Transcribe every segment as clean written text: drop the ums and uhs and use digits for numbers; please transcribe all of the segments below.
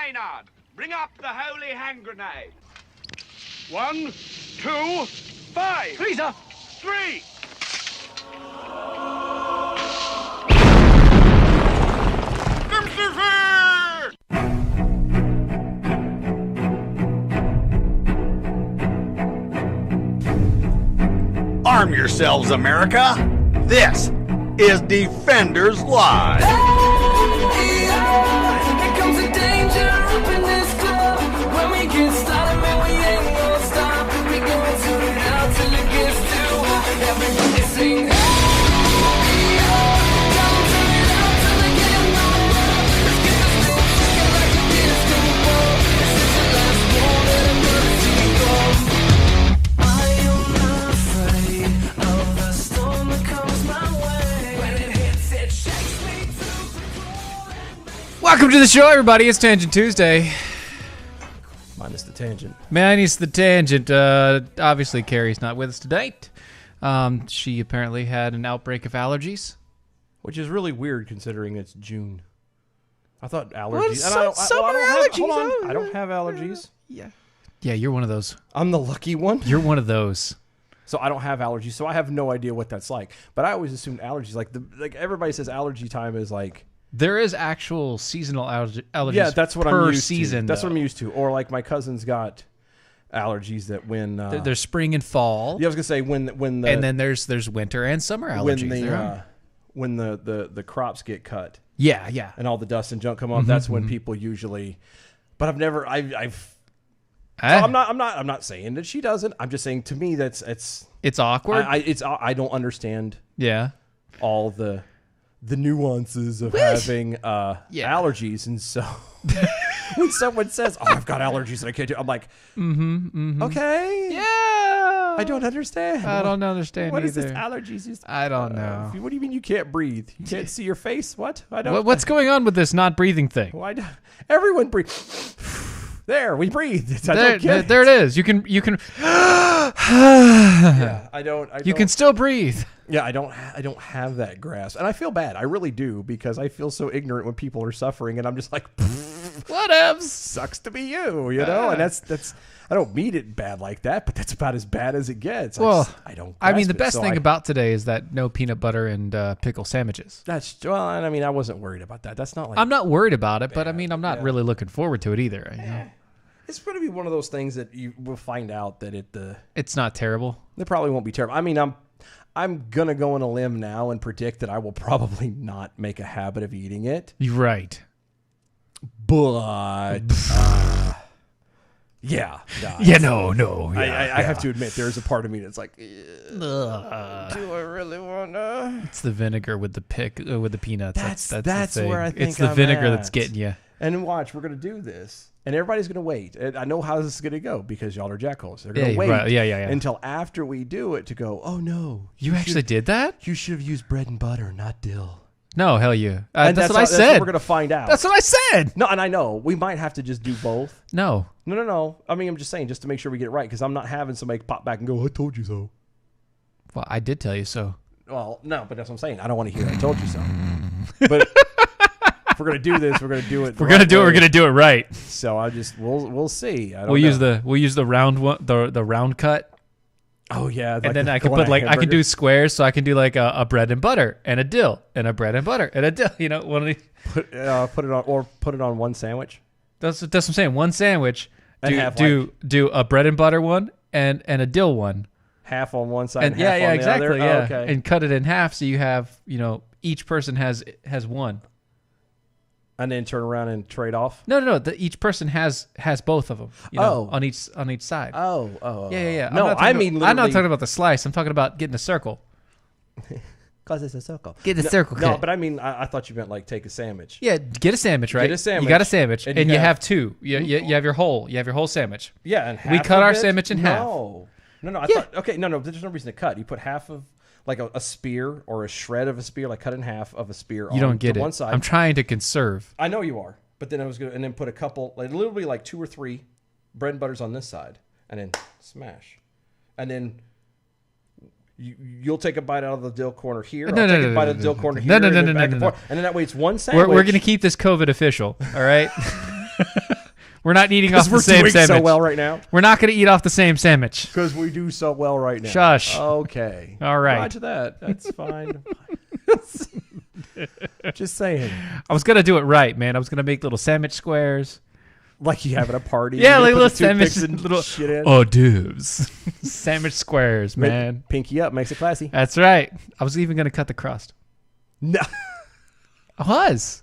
Maynard, bring up the holy hand grenade. 1, 2, 5. Please, sir. 3. Arm yourselves, America. This is Defenders Live. Here comes the danger up in this club. When we get started, man, we ain't gonna stop. We gonna turn it out till it gets too hot. Everybody sing, hey, don't turn it out till it gets no more. Let's get this thing shaking like a disco ball. This is the last one and I'm gonna see it go. I am not afraid of the storm that comes my way. When it hits, it shakes me to the core and makes Welcome to the show, everybody. It's Tangent Tuesday. Minus the tangent. Minus the tangent. Obviously, Carrie's not with us tonight. She apparently had an outbreak of allergies. Which is really weird considering it's June. I thought allergies. Well, and summer allergies. Hold on. I don't have allergies. Yeah, you're one of those. I'm the lucky one. You're one of those. So I don't have allergies. So I have no idea what that's like. But I always assumed allergies, like everybody says allergy time is like. There is actual seasonal allergies. Yeah, that's what per I'm used season. to. That's though. what I'm used to. Or like my cousin's got allergies that when There's spring and fall. yeah, I was gonna say when the And then there's winter and summer allergies. when the crops get cut Yeah. and all the dust and junk come off, that's when people usually. But I've never I've so I'm not saying that she doesn't. I'm just saying to me it's awkward. I don't understand Yeah. all the nuances of having allergies, and so when someone says, "Oh, I've got allergies and I can't do," I'm like, okay, Yeah. I don't understand. I don't understand What is either. this allergies? I don't know. What do you mean you can't breathe? You can't see your face? What? I don't. What's going on with this not breathing thing? Why? Everyone breathe. There, we breathe. I don't get There it is. You can. Yeah, I don't. You can still breathe. Yeah, I don't have that grasp, and I feel bad. I really do, because I feel so ignorant when people are suffering, and I'm just like, Whatevs. sucks to be you, know. And that's. I don't mean it bad like that, but that's about as bad as it gets. Well, I don't. I mean, grasp the it, best so thing about today is that no peanut butter and pickle sandwiches. that's well, and I mean, I wasn't worried about that. That's not like I'm not worried about it, but I mean, I'm not really looking forward to it either. You know? It's going to be one of those things that you will find out that It's not terrible. it probably won't be terrible. I mean, I'm gonna go on a limb now and predict that I will probably not make a habit of eating it. You're right. But yeah, Yeah, no. I have to admit, there's a part of me that's like, do I really want to? It's the vinegar with the peanuts. That's the thing. where I think it's the I'm vinegar at. that's getting you. And watch, we're gonna do this, and everybody's gonna wait. And I know how this is gonna go because y'all are jackals. They're gonna Yeah, wait, right. Yeah. until after we do it to go. Oh no, You actually did that? You should have used bread and butter, not dill. No, hell yeah. And That's what I That's said. what we're gonna find out. That's what I said. No, and I know we might have to just do both. No. No. I mean, I'm just saying, just to make sure we get it right, because I'm not having somebody pop back and go, "I told you so." Well, I did tell you so. Well, no, but that's what I'm saying. I don't want to hear "I told you so." But if we're gonna do this, we're gonna do it. We're gonna do it right. So we'll see. We'll use the round one, the round cut. Oh yeah, And then I can put I can do squares, so I can do like a bread and butter and a dill and a bread and butter and a dill. You know, one of these. put it on one sandwich. That's what I'm saying. One sandwich. And Do a bread and butter one and a dill one. Half on one side And and half on exactly. the other. Yeah, Oh, okay. and cut it in half so you have each person has one. And then turn around and trade off. No. Each person has both of them. On each side. Oh. Yeah. No, I'm not talking about the slice. I'm talking about getting a circle. Because it's a circle. Get the circle. No, cut. but I mean, I thought you meant like take a sandwich. Yeah, get a sandwich, right? Get a sandwich. You got a sandwich, And and you you have- have two. You have your whole sandwich. Yeah, and half We cut of our it? sandwich in half. No. I Yeah. thought, okay, no. There's no reason to cut. You put half of like a spear or a shred of a spear, like cut in half of a spear. You don't get to it. one side. I'm trying to conserve. I know you are, but then I was gonna, and then put a couple, like literally like 2 or 3 bread and butters on this side, and then smash, and then. You'll take a bite out of the dill corner here. I'll take a bite of the dill corner here. And then that way it's one sandwich. We're going to keep this COVID official, all right? We're not eating off we're the same doing sandwich. so well right now. We're not going to eat off the same sandwich. Because we do so well right now. Shush. Okay. All right. Roger that. That's fine. Just saying. I was going to do it right, man. I was going to make little sandwich squares. Like you having a party. Yeah, and like you little put the toothpicks sandwich, and little shit in. hors d'oeuvres. Sandwich squares, man. Pinky up makes it classy. That's right. I was even going to cut the crust. No. I was.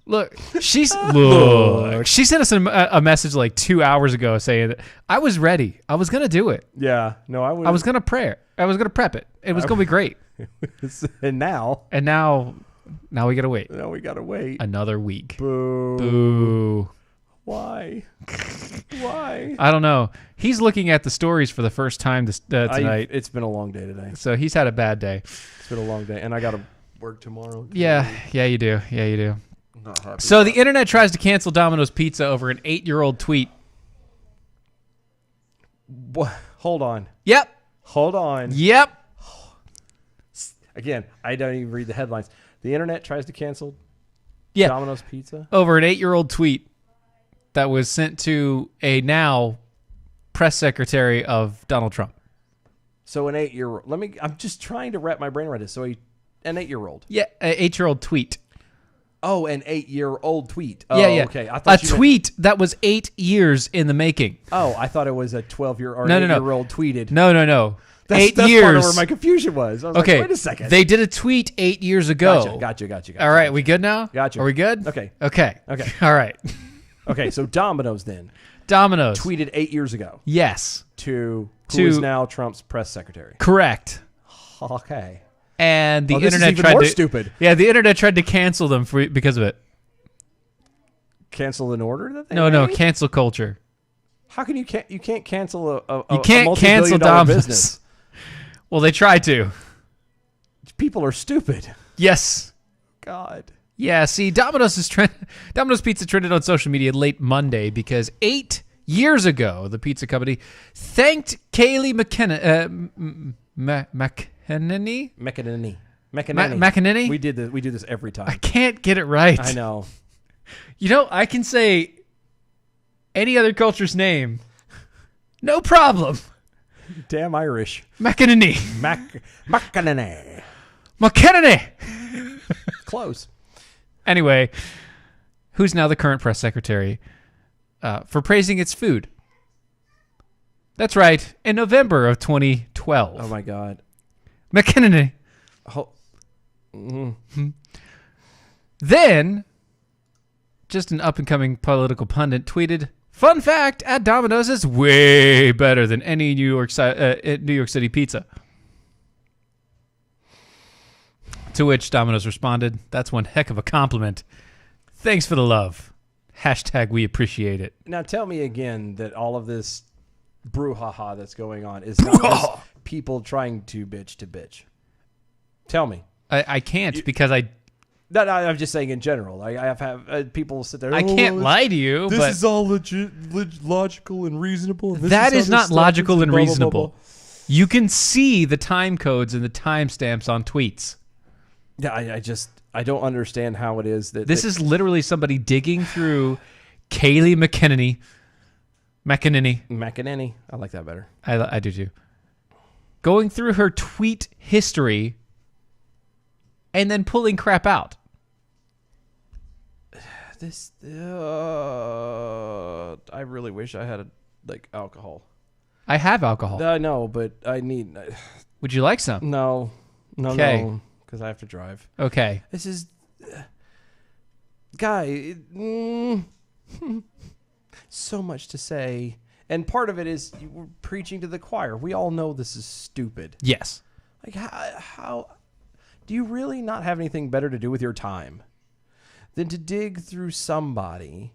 Look, she sent us a message like 2 hours ago saying that I was ready. I was going to do it. Yeah. No, I I was going to prep it. It was going to be great. And now we got to wait now we gotta wait. another week. Boo. Boo. Why? Why? I don't know. He's looking at the stories for the first time tonight. It's been a long day today. So he's had a bad day. It's been a long day, and I gotta work tomorrow. Yeah, you do. I'm not happy. So the internet tries to cancel Domino's Pizza over an 8-year-old tweet. What? Hold on. Yep. Again, I don't even read the headlines. The internet tries to cancel Domino's Pizza over an 8-year-old tweet that was sent to a now press secretary of Donald Trump. So an 8-year-old. I'm just trying to wrap my brain around this. So an 8-year-old. Yeah, an 8-year-old tweet. Oh, an 8-year-old tweet. Oh, Yeah. Okay. I thought a tweet that was 8 years in the making. Oh, I thought it was a 12-year or No. 8-year-old tweeted. No. That's part years. of where my confusion was. I was Okay. like, wait a second. They did a tweet 8 years ago. Gotcha. All right, we good now? Gotcha. Are we good? Okay. All right. Okay, so Domino's then Domino's tweeted 8 years ago Yes. to who is now Trump's press secretary. Correct. Okay. And the this is internet even tried more to stupid. Yeah, the internet tried to cancel them because of it. Cancel an order that they No, made? cancel culture. How can you can't cancel a You can't cancel multi-billion-dollar Domino's. business? Well, they tried to. People are stupid. Yes. God. Yeah, see, Domino's Pizza trended on social media late Monday because 8 years ago, the pizza company thanked Kaylee McEnany. We do this every time. I can't get it right. I know. You know, I can say any other culture's name, no problem. Damn Irish. McEnany. McEnany. Close. Anyway, who's now the current press secretary for praising its food? That's right. In November of 2012. Oh my God. McEnany. Then, just an up-and-coming political pundit tweeted, "Fun fact, at Domino's is way better than any New York City pizza." To which Domino's responded, "That's one heck of a compliment. Thanks for the love. # we appreciate it." Now tell me again that all of this brouhaha that's going on is not just people trying to bitch. Tell me. I can't because I No, I'm just saying in general. I have people sit there. I can't lie to you. This but is all logical and reasonable. that is not logical and reasonable. You can see the time codes and the timestamps on tweets. Yeah, I don't understand how it is that This is literally somebody digging through Kaylee McEnany. McEnany. I like that better. I do too. Going through her tweet history and then pulling crap out. This I really wish I had alcohol. I have alcohol. I know, but I need. Would you like some? No, Okay. because I have to drive. Okay. This is, guy. So much to say, and part of it is we're preaching to the choir. We all know this is stupid. Yes. Like how do you really not have anything better to do with your time than to dig through somebody's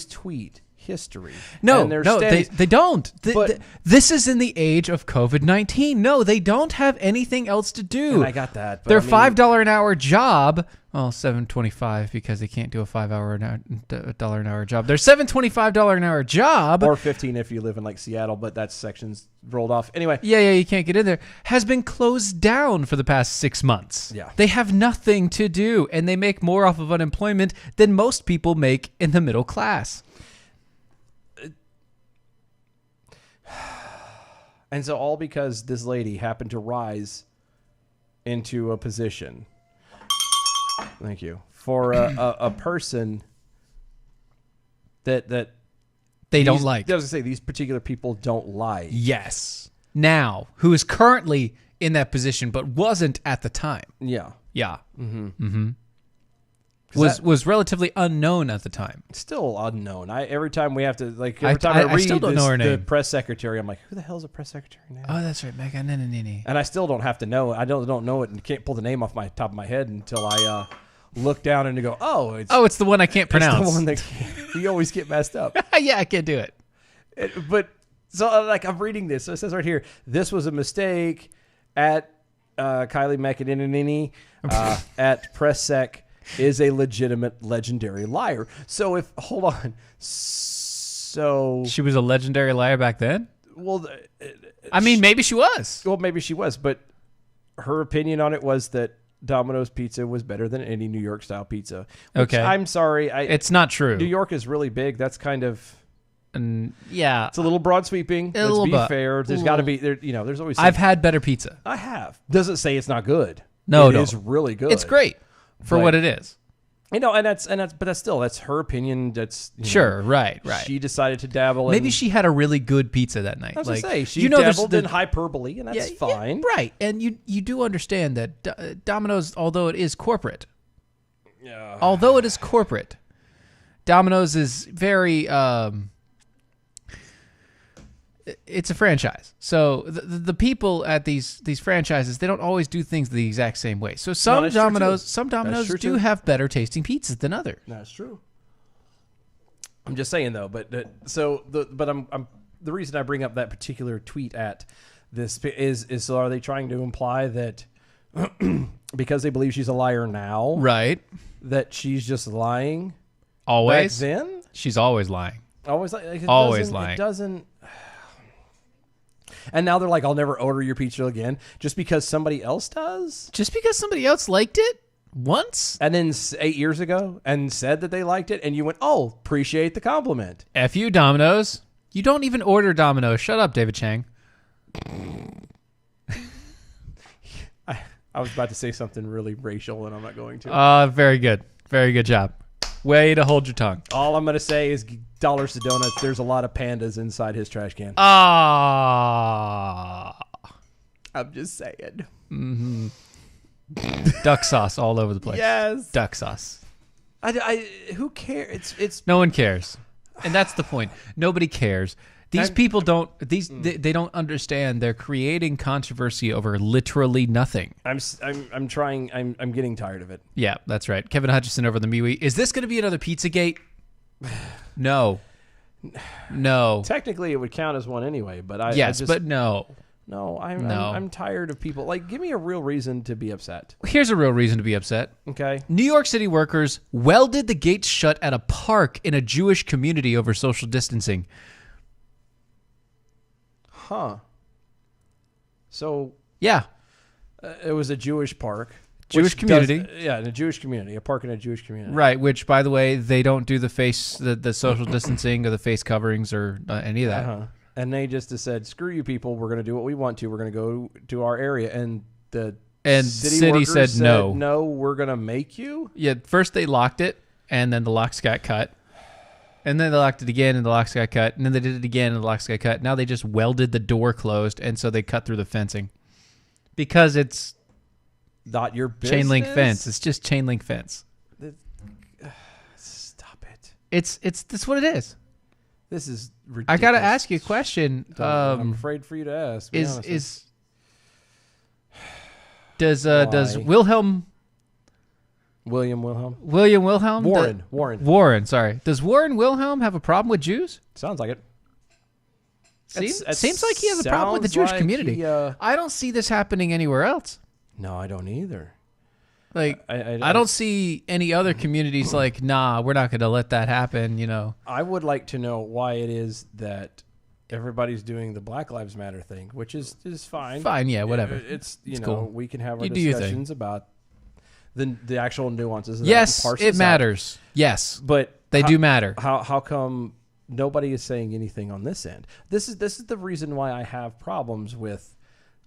tweet history. No, And their no, standings- they don't. But- This is in the age of COVID-19. No, they don't have anything else to do. And I got that. But Their I mean, $5 an hour job. Well, $7.25 because they can't do a $5 an hour job. Their $7.25 an hour job, or 15 if you live in like Seattle, but that section's rolled off. Anyway, yeah, you can't get in there, has been closed down for the past 6 months. Yeah. They have nothing to do, and they make more off of unemployment than most people make in the middle class. and so all because this lady happened to rise into a position. Thank you. For a person that They don't these- like. I was gonna say these particular people don't like. Yes. Now, who is currently in that position but wasn't at the time. Yeah. Yeah. Mm-hmm. Was relatively unknown at the time. Still unknown. Every time we have to like I- every time I- I I read still don't know her the name. press secretary, I'm like, who the hell is a press secretary now? Oh, that's right, Megan. Nini. And I still don't have to know. I don't know it and can't pull the name off my top of my head until I look down and go, oh, It's the one I can't it's pronounce. the one that we always get messed up. Yeah, I can't do it. But so like I'm reading this. So it says right here, this was a mistake at Kylie McEnany at PressSec is a legitimate legendary liar. So hold on. So She was a legendary liar back then? well, I mean, maybe she was. well, maybe she was, but her opinion on it was that Domino's pizza was better than any New York style pizza. Which Okay. I'm sorry. It's not true. New York is really big. That's kind of Yeah. it's a little broad sweeping. A Let's little be bit. fair. There's got to be there. You know, there's always. I've had better pizza. I have. Doesn't say it's not good. No, it no. is really good. It's great for But- what it is. You know, but that's her opinion. That's Sure, right. She decided to dabble. Maybe in, she had a really good pizza that night. I was like, gonna say she there's dabbled in hyperbole, and that's fine. right. And you do understand that Domino's, although it is corporate, Domino's is very it's a franchise. So the people at these franchises, they don't always do things the exact same way. So some that's true, too. Domino's true, do too. have better tasting pizzas than others. That's true. I'm just saying though, but I'm the reason I bring up that particular tweet at this is so are they trying to imply that because they believe she's a liar now, Right. that she's just lying Always. back then? She's always lying. Always like Always lying. It doesn't. And now they're like, I'll never order your pizza again just because somebody else does. Just because somebody else liked it once? And then 8 years ago and said that they liked it, and you went, oh, appreciate the compliment. F you, Domino's. You don't even order Domino's. Shut up, David Chang. I was about to say something really racial, and I'm not going to. Very good. Very good job. Way to hold your tongue. All I'm going to say is dollars to donuts. There's a lot of pandas inside his trash can. Ah. I'm just saying. Duck sauce all over the place. Yes. Duck sauce. Who cares? It's No one cares. And that's the point. Nobody cares. These people don't they don't understand. They're creating controversy over literally nothing. I'm trying. I'm getting tired of it. Yeah, that's right. Kevin Hutchison over the MeWe. Is this going to be another Pizzagate? No. No. Technically, it would count as one anyway, but but no. No, No. I'm tired of people. Like, give me a real reason to be upset. Here's a real reason to be upset. Okay. New York City workers welded the gates shut at a park in a Jewish community over social distancing. Huh. So Yeah. it was a Jewish park. Jewish which community. In a Jewish community. A park in a Jewish community. Right, which, by the way, they don't do the social distancing or the face coverings or any of that. Uh-huh. And they just said, screw you people. We're going to do what we want to. We're going to go to our area. And the city workers said no. No, we're going to make you. Yeah, first they locked it, and then the locks got cut. And then they locked it again, and the locks got cut. And then they did it again, and the locks got cut. Now they just welded the door closed, and so they cut through the fencing. Because it's Not your business. chain link fence. It's just chain link fence. Stop it. That's what it is. This is ridiculous. I got to ask you a question. I'm afraid for you to ask. Be honest. Does Why? Wilhelm William Wilhelm. William Wilhelm? Warren. Sorry. Does Warren Wilhelm have a problem with Jews? Sounds like it. Seems like he has a problem with the Jewish community. I don't see this happening anywhere else. No, I don't either. Like, I don't see any other communities like, nah, we're not going to let that happen, you know. I would like to know why it is that everybody's doing the Black Lives Matter thing, which is fine. Fine, yeah, whatever. It's cool. We can have our You do your thing. discussions about the actual nuances of yes, that. it matters. Yes, but they do matter. How come nobody is saying anything on this end? This is the reason why I have problems with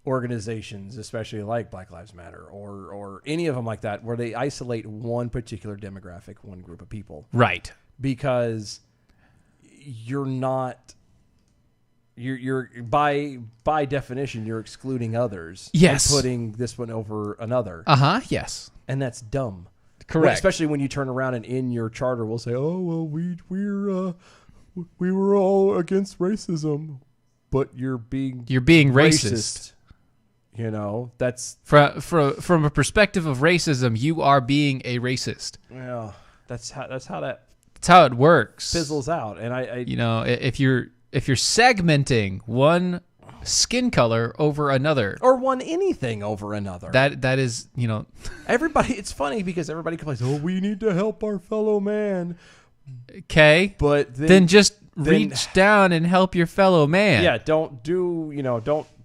organizations, especially like Black Lives Matter or any of them like that, where they isolate one particular demographic, one group of people. Right. Because you're by definition you're excluding others. Yes. And putting this one over another. Yes. And that's dumb. Correct. Especially when you turn around and in your charter will say, "Oh well, we were all against racism," but you're being racist. You know, that's from a perspective of racism, you are being a racist. Well, that's how That's how it works. fizzles out. And I You know, if you're segmenting one skin color over another, or one anything over another, that is, you know, everybody. It's funny because everybody complains, "Oh, we need to help our fellow man." okay, But then just reach down and help your fellow man. Yeah, don't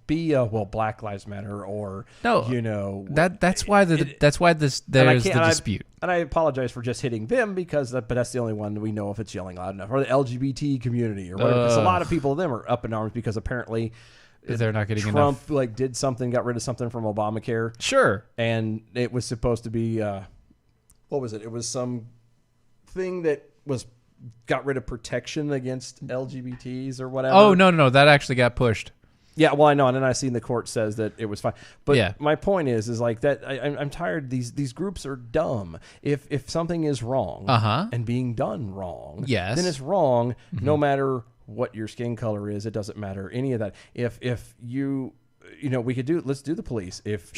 be Black Lives Matter or that's why there's the dispute. And I apologize for just hitting them but that's the only one we know if it's yelling loud enough, or the LGBT community or whatever. Because a lot of people of them are up in arms because apparently they're not getting Trump enough. did something, got rid of something from Obamacare. Sure. And it was supposed to be what was it? It was some thing that got rid of protection against LGBTs or whatever. Oh no, that actually got pushed. Yeah, well, I know, and then I seen the court says that it was fine. But yeah. My point is like that. I'm tired. These groups are dumb. If something is wrong and being done wrong, yes, then it's wrong. Mm-hmm. No matter what your skin color is, it doesn't matter any of that. If we could let's do the police. If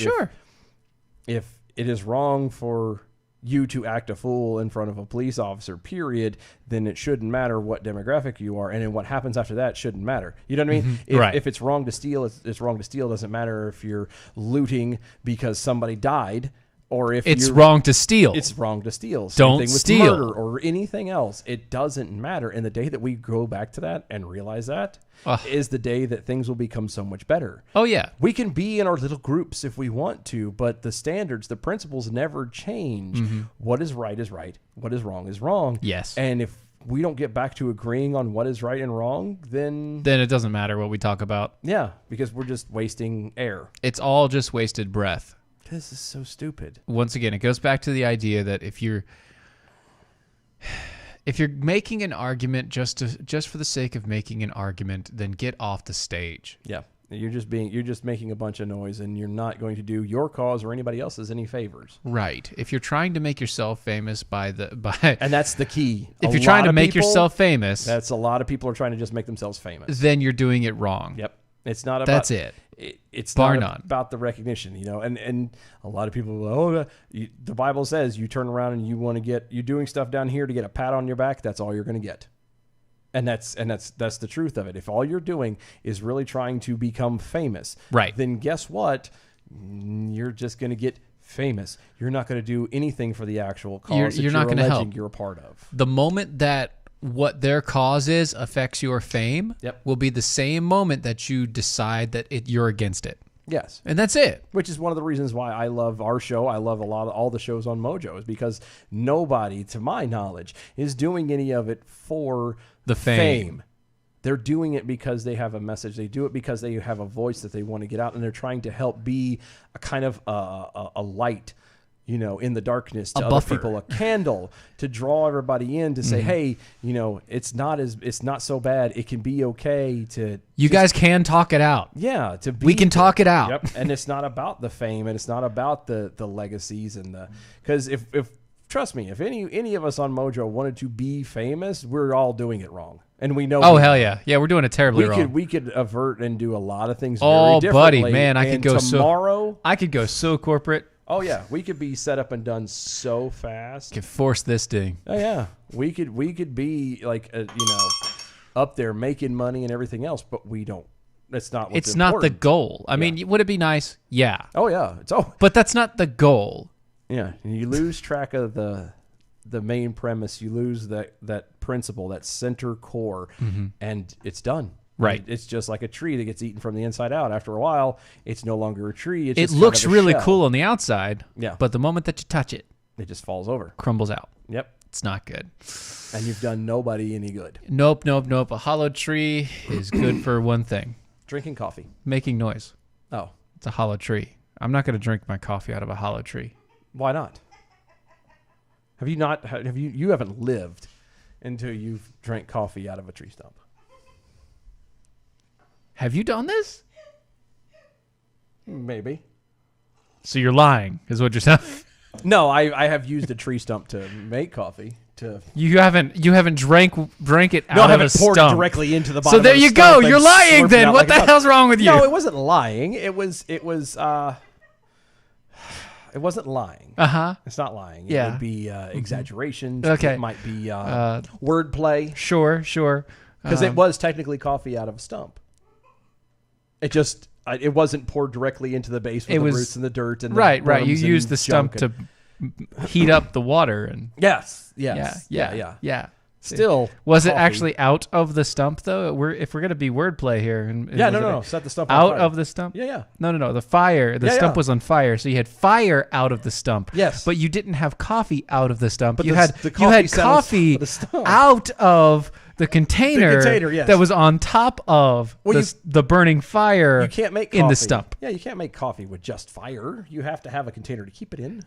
it is wrong for you to act a fool in front of a police officer, period, then it shouldn't matter what demographic you are, and then what happens after that shouldn't matter. You know what I mean? Right. If it's wrong to steal, it's wrong to steal. It doesn't matter if you're looting because somebody died, or if it's wrong to steal. It's wrong to steal. Same Don't thing with steal. murder or anything else. It doesn't matter. And the day that we go back to that and realize that is the day that things will become so much better. Oh, yeah. We can be in our little groups if we want to, but the standards, the principles never change. Mm-hmm. What is right is right. What is wrong is wrong. Yes. And if we don't get back to agreeing on what is right and wrong, then it doesn't matter what we talk about. Yeah, because we're just wasting air. It's all just wasted breath. This is so stupid. Once again, it goes back to the idea that if you're making an argument just for the sake of making an argument, then get off the stage. Yeah. You're just making a bunch of noise, and you're not going to do your cause or anybody else's any favors. Right. If you're trying to make yourself famous and that's the key. If you're trying to make yourself famous, that's a lot of people are trying to just make themselves famous. Then you're doing it wrong. Yep. It's not about that's it. It's Bar not none. About the recognition, and a lot of people the Bible says you turn around and you're doing stuff down here to get a pat on your back. That's all you're going to get. And that's the truth of it. If all you're doing is really trying to become famous, right, then guess what? You're just going to get famous. You're not going to do anything for the actual cause you're not going to help. You're a part of. The moment that what their cause is affects your fame, will be the same moment that you decide that you're against it. Yes. And that's it. Which is one of the reasons why I love our show. I love all the shows on Mojo, is because nobody, to my knowledge, is doing any of it for the fame. They're doing it because they have a message. They do it because they have a voice that they want to get out, and they're trying to help be a kind of a light, in the darkness to other people, a candle to draw everybody in to say, hey, it's not so bad. It can be okay to. You guys can talk it out. Yeah, we can talk it out. Yep. And it's not about the fame, and it's not about the legacies because if trust me, if any of us on Mojo wanted to be famous, we're all doing it wrong. And we know. Oh, hell yeah. Yeah, we're doing it terribly wrong. We could avert and do a lot of things very differently. Buddy, man, I could go so corporate. Oh yeah, we could be set up and done so fast. Can force this thing. Oh yeah, we could be like up there making money and everything else, but we don't. That's not. What's It's not the important. goal. I mean, would it be nice? Yeah. Oh yeah, But that's not the goal. yeah. And you lose track of the main premise. You lose that principle, that center core, and it's done. Right. It's just like a tree that gets eaten from the inside out. After a while, it's no longer a tree. It's It just kind looks of a really shell. cool on the outside. Yeah. But the moment that you touch it, It just falls over. crumbles out. Yep. It's not good. And you've done nobody any good. Nope. A hollow tree is good for one thing: Drinking coffee. making noise. Oh, It's a hollow tree. I'm not going to drink my coffee out of a hollow tree. why not? Have you not? Have you? You haven't lived until you've drank coffee out of a tree stump. Have you done this? Maybe. So you're lying, is what you're saying. No, I have used a tree stump to make coffee. You haven't drank it out No, I of a haven't poured it stump. directly into the So bottom. there of the you stump go. and You're lying slurped it then. out What like the a cup. hell's wrong with you? No, it wasn't lying. It wasn't lying. Uh-huh. It's not lying. It Yeah. would be exaggerations. Okay. It might be wordplay. Sure. Because it was technically coffee out of a stump. It just it wasn't poured directly into the base with It the was- roots and the dirt and the Right. You worms use and the stump junk to heat up the water and Yes. yeah. Still, Was it coffee. actually out of the stump though? If we're gonna be wordplay here, and Yeah, was it no. Set the stump on out fire. of the stump. Yeah. No. The fire. The Yeah, stump yeah. was on fire, so you had fire out of the stump. Yes. but you didn't have coffee out of the stump. But you the- had the you had coffee sounds coffee for the stump. out of the container, yes. that was on top of Well, the burning fire. You can't make coffee. in the stump. Yeah, you can't make coffee with just fire. You have to have a container to keep it in.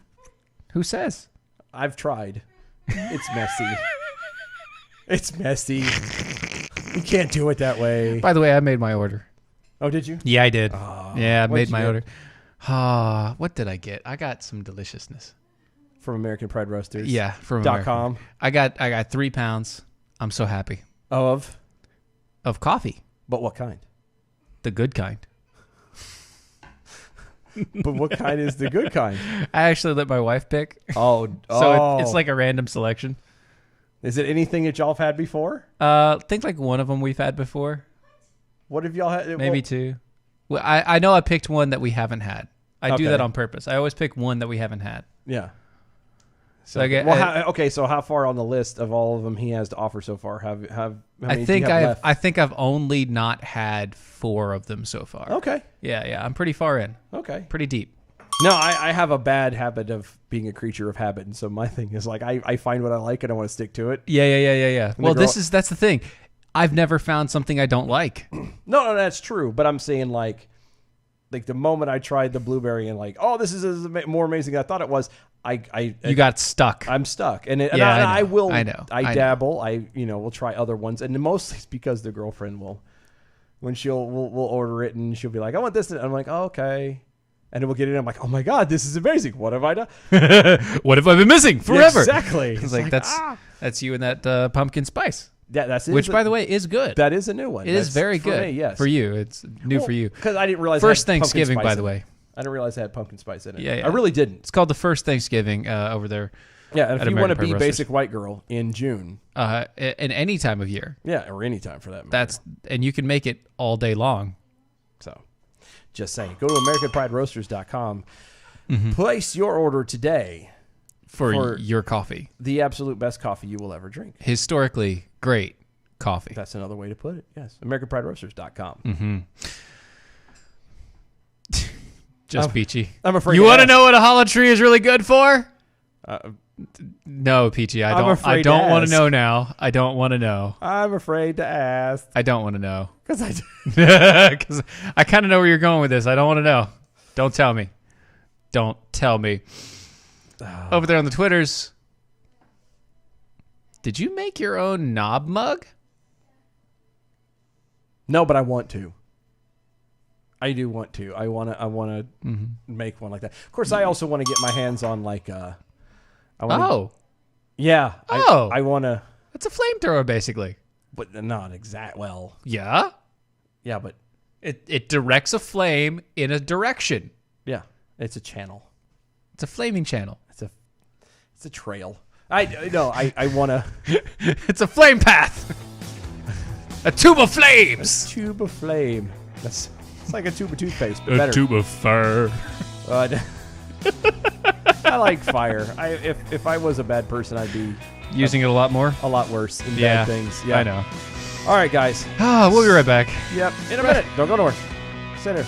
Who says? I've tried. It's messy. It's messy. You can't do it that way. By the way, I made my order. Oh, did you? Yeah, I did. Yeah, I what'd made you my get? order. What did I get? I got some deliciousness. From American Pride Roasters. Yeah, from .com. American. I got 3 pounds. I'm so happy Of? of coffee, But what kind? the good kind. But what kind is the good kind? I actually let my wife pick, Oh, so it's like a random selection. Is it anything that y'all have had before? Think like one of them we've had before, What have y'all had? maybe well, two. Well, I know I picked one that we haven't had. I do Okay. that on purpose. I always pick one that we haven't had. Yeah. So I get. Okay, so how far on the list of all of them he has to offer so far? How many I think do you have I think I've only not had 4 of them so far. left? Okay. Yeah. I'm pretty far in. Okay. Pretty deep. No, I have a bad habit of being a creature of habit, and so my thing is like I find what I like and I want to stick to it. Yeah. Well, girl- that's the thing. I've never found something I don't like. No, that's true. But I'm saying like the moment I tried the blueberry and like, oh, this is more amazing than I thought it was. You got stuck. I'm stuck, and Yeah, I I know. will. I know. I know. dabble. We'll try other ones, and mostly it's because the girlfriend will, when we'll order it, and she'll be like, I want this, and I'm like, oh, okay, and then we'll get it. And I'm like, oh my god, this is amazing. What have I done? What have I been missing forever? Exactly. It's like that's you and that pumpkin spice, Yeah, that's it. which by the way is good. that is a new one. It is That's very for good. me, yes, For you, it's new for you. because I didn't realize it First had pumpkin Thanksgiving, spice by in the it. way. I didn't realize it had pumpkin spice in it. Yeah. I really didn't. It's called the First Thanksgiving over there. Yeah, and at if you want to American be Pride basic white girl in June, in any time of year. yeah, or any time for that matter. And you can make it all day long. So, just saying. Go to AmericanPrideRoasters.com. Mm-hmm. Place your order today. For your coffee. The absolute best coffee you will ever drink. Historically great coffee. That's another way to put it. Yes. AmericanPrideRoasters.com. Mm-hmm. Just Peachy. I'm afraid You to want to ask. know what a hollow tree is really good for? No, Peachy. I afraid don't to want to ask. know now. I don't want to know. I'm afraid to ask. I don't want to know. Because I Because I kind of know where you're going with this. I don't want to know. Don't tell me. Don't tell me. Over there on the Twitters, did you make your own knob mug? No, but I want to. I do want to. I want to make one like that. Of course, I also want to get my hands on like yeah. Oh. I want to, It's a flamethrower, basically. but not exact. Well, Yeah. yeah, but It directs a flame in a direction. yeah, it's a channel. It's a flaming channel. It's a trail. I want to. It's a flame path. A tube of flames. Tube of flame. It's like a tube of toothpaste, but better. of fire. I like fire. If I was a bad person, I'd be Using it a lot more. a lot worse in bad things. Yeah, I know. All right, guys. We'll be right back. Yep, in a minute. Don't go nowhere. Stay there.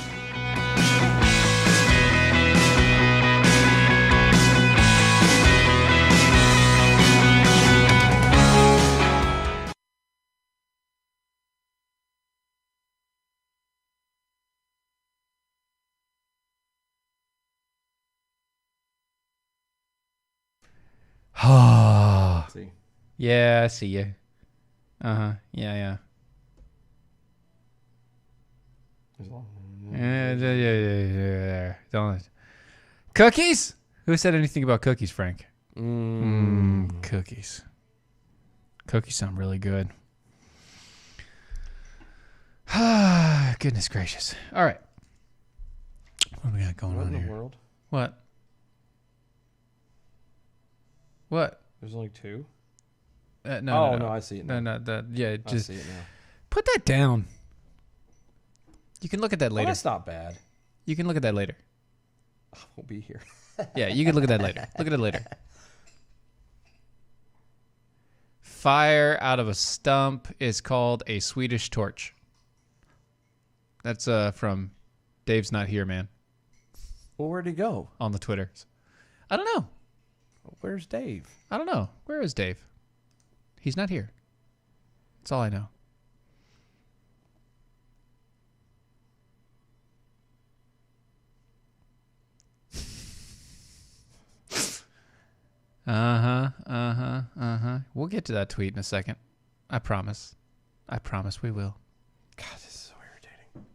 See. Yeah, I see you. Yeah. Don't. Cookies? Who said anything about cookies, Frank? Cookies. Cookies sound really good. Goodness gracious. All right. What do we got going What on in here? the world? What? What? There's only two. No. No, I see it now. Yeah, I just see it now. put that down. You can look at that Well, later. that's not bad. You can look at that later. I won't be here. Yeah, you can look at that later. Look at it later. Fire out of a stump is called a Swedish torch. That's from Dave's Not Here, man, Well, where'd he go? on the Twitters. I don't know. Where's Dave? I don't know. Where is Dave? He's not here. That's all I know. We'll get to that tweet in a second. I promise. I promise we will. God, this is so irritating.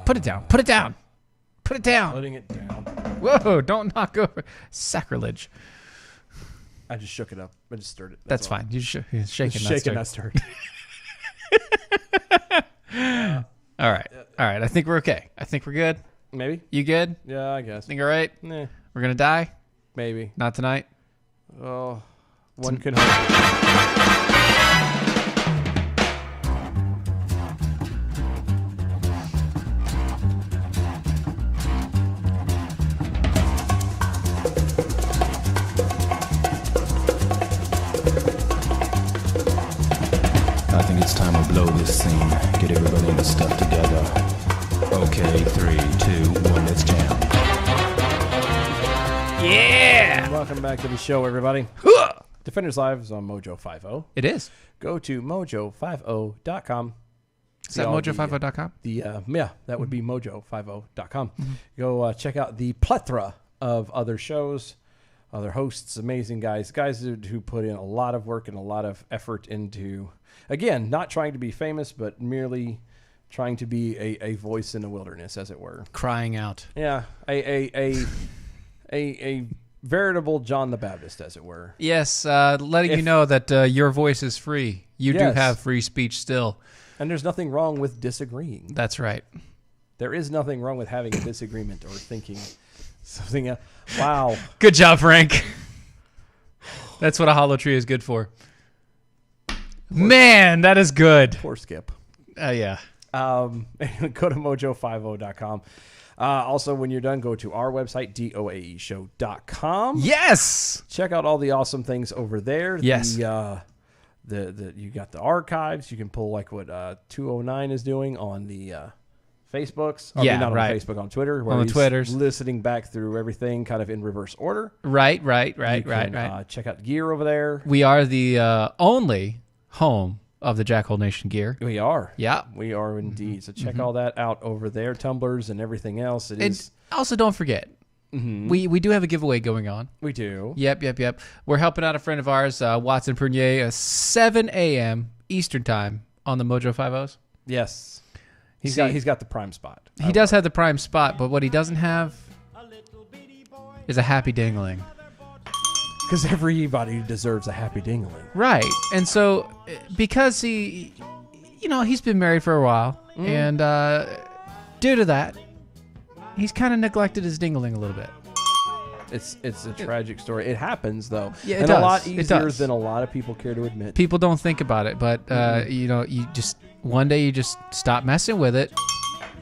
Put it down. Put it down. Put it down. Putting it down. Whoa, don't knock over. Sacrilege. I just shook it up. I just stirred it. That's all. fine. You're shaking, Just not shaking stirring. that stirred. All right. All right. I think we're okay. I think we're good. Maybe? You good? Yeah, I guess. Think all right? Nah, We're going to die? maybe. Not tonight? Oh, one can hope. I think it's time we blow this scene. Get everybody in the stuff together. Okay, 3, 2, 1, let's jam. Yeah! Welcome back to the show, everybody. Defenders Live is on Mojo 50. It is. Go to mojo50.com. Is that mojo50.com? That would be mojo50.com. Go check out the plethora of other shows, other hosts, amazing guys who put in a lot of work and a lot of effort into, again, not trying to be famous, but merely trying to be a voice in the wilderness, as it were. Crying out. Yeah, a veritable John the Baptist, as it were. Yes, letting you know that your voice is free. You do Yes. have free speech still. And there's nothing wrong with disagreeing. That's right. There is nothing wrong with having a disagreement or thinking something else. Wow. Good job, Frank. That's what a hollow tree is good for. Man, that is good. Poor Skip. Yeah. Go to mojo50.com. Also, when you're done, go to our website, doaeshow.com. Yes. Check out all the awesome things over there. Yes. You got the archives. You can pull like what 209 is doing on the Facebooks. Yeah, not right. on Facebook, on Twitter. Where On the he's Twitters. listening back through everything kind of in reverse order. Right. You can, check out gear over there. We are the only home of the Jackhole Nation gear. We are. Yeah. We are indeed. So check all that out over there. Tumblers and everything else. It And is. also, don't forget, we do have a giveaway going on. We do. Yep. We're helping out a friend of ours, Watson Prunier, 7 a.m. Eastern time on the Mojo 50s. Yes. He's See- got the prime spot. He does have the prime spot, but what he doesn't have is a happy dingling. Because everybody deserves a happy dingling. Right. And so, because he's been married for a while, and due to that, he's kind of neglected his dingling a little bit. It's a tragic story. It happens though, Yeah, it and does. a lot It easier does. than a lot of people care to admit. People don't think about it, but you just one day you just stop messing with it,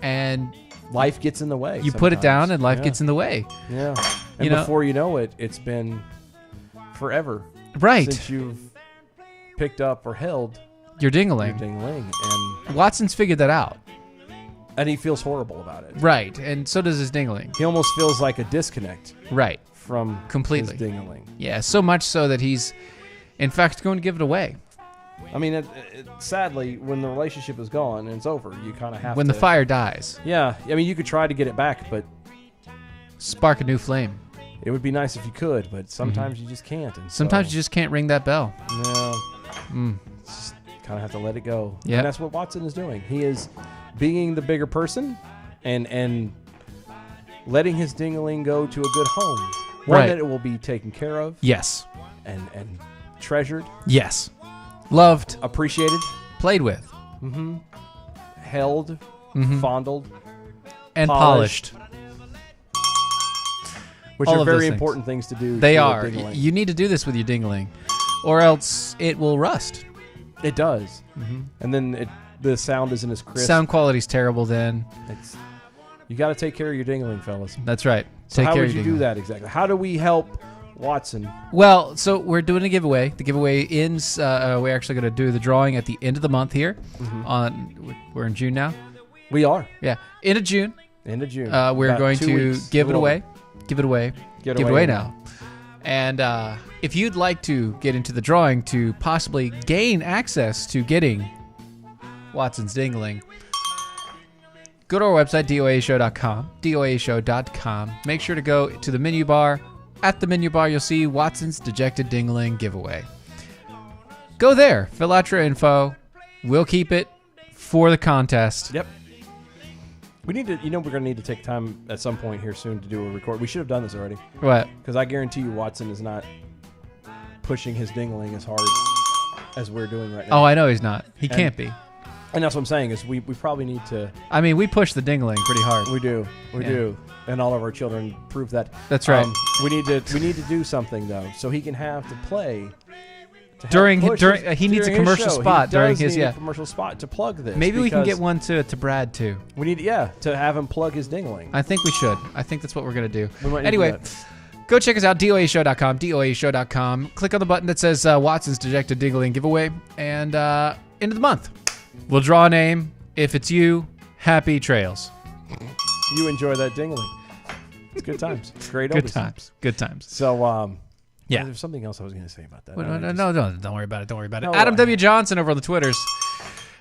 and Life gets in the way. you put it down, sometimes. and life Yeah. gets in the way. Yeah, and You know- before you know it, it's been forever Right, since you've picked up or held you're your dingling. ding-a-ling, Watson's figured that out. and he feels horrible about it. Right, and so does his dingling. He almost feels like a disconnect Right, from Completely. his ding-a-ling. yeah, so much so that he's, in fact, going to give it away I mean, sadly, when the relationship is gone and it's over, you kind of have when to. the fire dies. Yeah, I mean, you could try to get it back, but Spark a new flame. it would be nice if you could. But sometimes you just can't. And Sometimes so, you just can't ring that bell. no, just kind of have to let it go. Yep. And that's what Watson is doing. He is being the bigger person and letting his ding-a-ling go to a good home, one Right. that it will be taken care of Yes, and treasured, yes, loved, appreciated, played with, held, fondled, and Polished. polished. which All are of those very things. important things to do. They to a are. ding-a-ling. You need to do this with your dingling, or else it will rust. It does, and then the sound isn't as crisp. Sound quality's terrible then. It's, you got to take care of your ding-a-ling, fellas. That's right. So Take how care would of you your do dingling. that exactly? How do we help Watson? Well, so we're doing a giveaway. The giveaway ends. We're actually going to do the drawing at the end of the month here. We're in June now. We are Yeah, end of June. end of June. We're About going 2 to weeks. give A it little away. bit. Give it away. Give it Give it away away now. And if you'd like to get into the drawing to possibly gain access to getting Watson's Dingling, go to our website, doashow.com, doashow.com. Make sure to go to the menu bar. At the menu bar, you'll see Watson's Dejected Dingling giveaway. Go there, fill out your info. We'll keep it for the contest. Yep. We need to. We're going to need to take time at some point here soon to do a record. We should have done this already What? because I guarantee you Watson is not pushing his ding-a-ling as hard as we're doing right now. Oh, I know he's not. He can't be. And that's what I'm saying is we probably need to. I mean, we push the dingling pretty hard. We do. We Yeah. do. And all of our children prove that. That's right. We need to do something though, so he can have to play. to help During push he needs a during his commercial show. spot He during does his need yeah. a commercial spot to plug this. Maybe we can because get one to Brad too. We need to have him plug his dingling. I think we should. I think that's what we're gonna do. We might need to Anyway, do that. go check us out, doashow.com, doashow.com. Click on the button that says Watson's Dejected Dingling giveaway, and end of the month, we'll draw a name. If it's you, happy trails. You enjoy that dingling. It's good times. Great Good oldies. times. Good times. So Yeah. there's something else I was going to say about that. No, I just- don't worry about it. Don't worry about it. No, Adam W. Johnson over on the Twitters.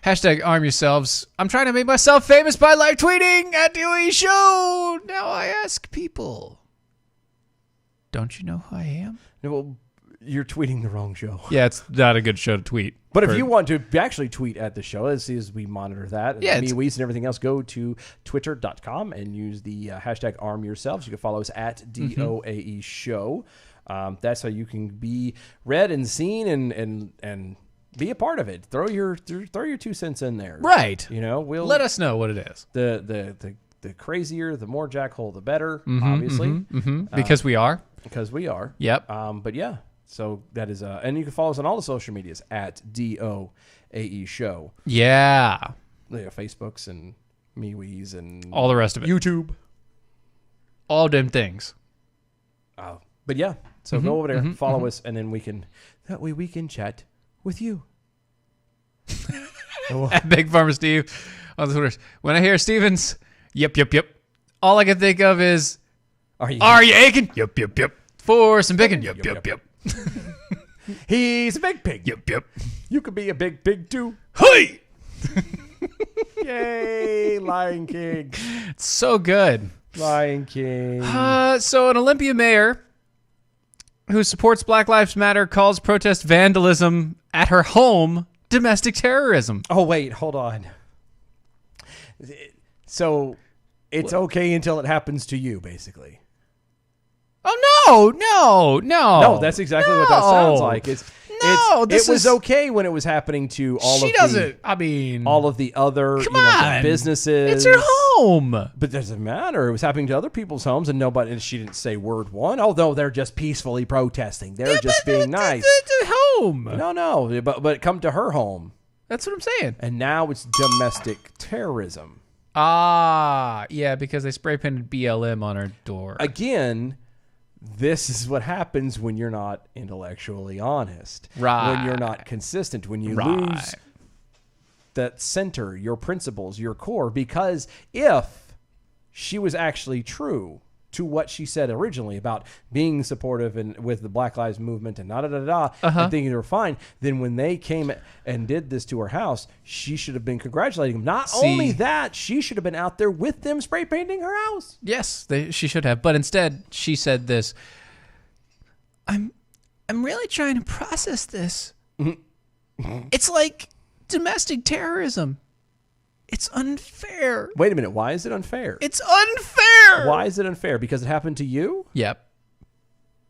Hashtag arm yourselves. I'm trying to make myself famous by live tweeting at DOE Show. Now I ask people, don't you know who I am? No, well, you're tweeting the wrong show. Yeah, it's not a good show to tweet. But if you want to actually tweet at the show, as we monitor that, and Yeah, me, it's- Weez, and everything else, go to twitter.com and use the hashtag arm yourselves. You can follow us at DOAE Show. That's how you can be read and seen and be a part of it. Throw your 2 cents in there. Right. We'll Let us know what it is. the crazier, the more jackhole, the better. Obviously, Because we are. because we are. Yep. But yeah, so that is and you can follow us on all the social medias at DOAE Show. Yeah. Facebooks and MeWe's and All the rest of it. YouTube. All them things. But yeah, so go over there, follow us, and then that way we can chat with you. At Big Farmer Steve on the Twitters. When I hear Stevens, yep. All I can think of is, Are you? are you aching? Yep. For some bacon? Yep. He's a big pig. Yep. You could be a big pig too. Hey! Yay, Lion King. It's so good. Lion King. So an Olympia mayor who supports Black Lives Matter calls protest vandalism at her home domestic terrorism. Oh, wait, hold on. So it's okay until it happens to you, basically. Oh, no. No, that's exactly what that sounds like. No, it was okay when it was happening to all She of doesn't. I mean, all of the other come the on, businesses. It's her home. But it doesn't matter. It was happening to other people's homes, and nobody. And she didn't say word one. Although they're just peacefully protesting, they're just being nice. It's her home. No, but come to her home, That's what I'm saying. and now it's domestic terrorism. Ah, yeah, because they spray painted BLM on her door. Again, this is what happens when you're not intellectually honest. Right. When you're not consistent. When you lose that center, your principles, your core. Because if she was actually true to what she said originally about being supportive and with the Black Lives Movement and and thinking they were fine, then when they came and did this to her house, she should have been congratulating them. Not only that, she should have been out there with them spray painting her house. Yes, she should have. But instead, she said this. I'm really trying to process this. It's like domestic terrorism. It's unfair. Wait a minute. Why is it unfair? It's unfair. Why is it unfair? Because it happened to you? Yep.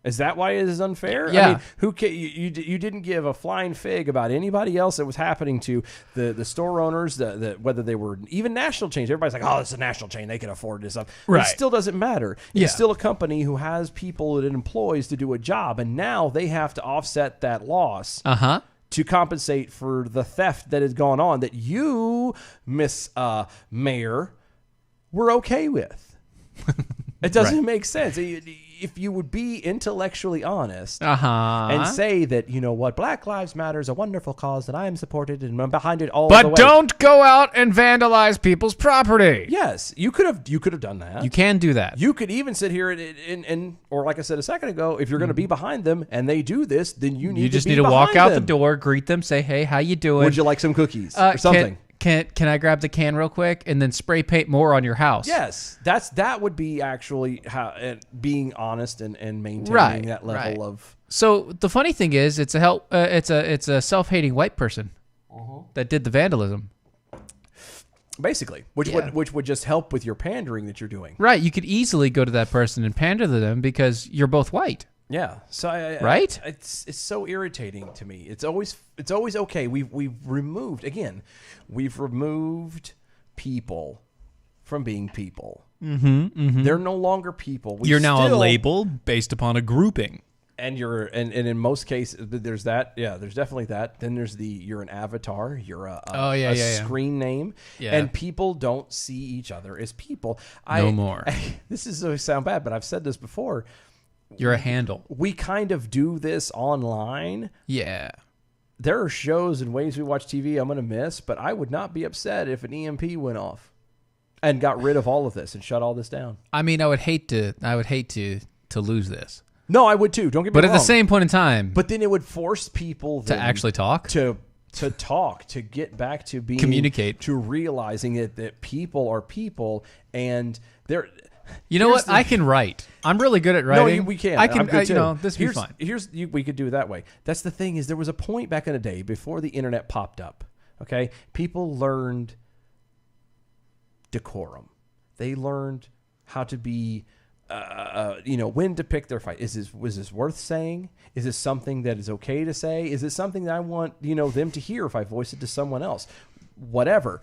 Is that why it is unfair? Yeah. I mean, you didn't give a flying fig about anybody else that was happening to the store owners, whether they were even national chains. Everybody's like, oh, it's a national chain. They can afford this stuff. Right. It still doesn't matter. Yeah. It's still a company who has people that it employs to do a job, and now they have to offset that loss. To compensate for the theft that has gone on that you, Miss Mayor, were okay with. It doesn't make sense. If you would be intellectually honest and say that, you know what, Black Lives Matter is a wonderful cause that I am supported and I'm behind it all the way. But don't go out and vandalize people's property. Yes, you could have done that. You can do that. You could even sit here and or like I said a second ago, if you're going to be behind them and they do this, then you just need to walk out the them. door, greet them, say, hey, how you doing? Would you like some cookies or something? Can I grab the can real quick and then spray paint more on your house? Yes, that would be actually how being honest and maintaining that level of. So the funny thing is, it's a self-hating white person that did the vandalism. Basically, which would just help with your pandering that you're doing. Right, you could easily go to that person and pander to them because you're both white. Yeah. So it's so irritating to me. It's always okay. We've removed people from being people. They're no longer people. You're now a label based upon a grouping. And and in most cases there's that. Yeah, there's definitely that. Then there's you're an avatar. You're a screen name. Yeah. And people don't see each other as people. No more. This is going to sound bad, but I've said this before. You're a handle. We kind of do this online. Yeah. There are shows and ways we watch TV I'm going to miss, but I would not be upset if an EMP went off and got rid of all of this and shut all this down. I mean, I would hate to lose this. No, I would too. Don't get me wrong. But at the same point in time, but then it would force people to actually talk, to talk, to get back to being communicate, to realizing that people are people and they're. You know what? I can write. I'm really good at writing. No, we can. I can. This would be fine. We could do it that way. That's the thing is there was a point back in the day before the internet popped up. Okay, people learned decorum. They learned how to be, when to pick their fight. Was this worth saying? Is this something that is okay to say? Is this something that I want them to hear if I voice it to someone else? Whatever.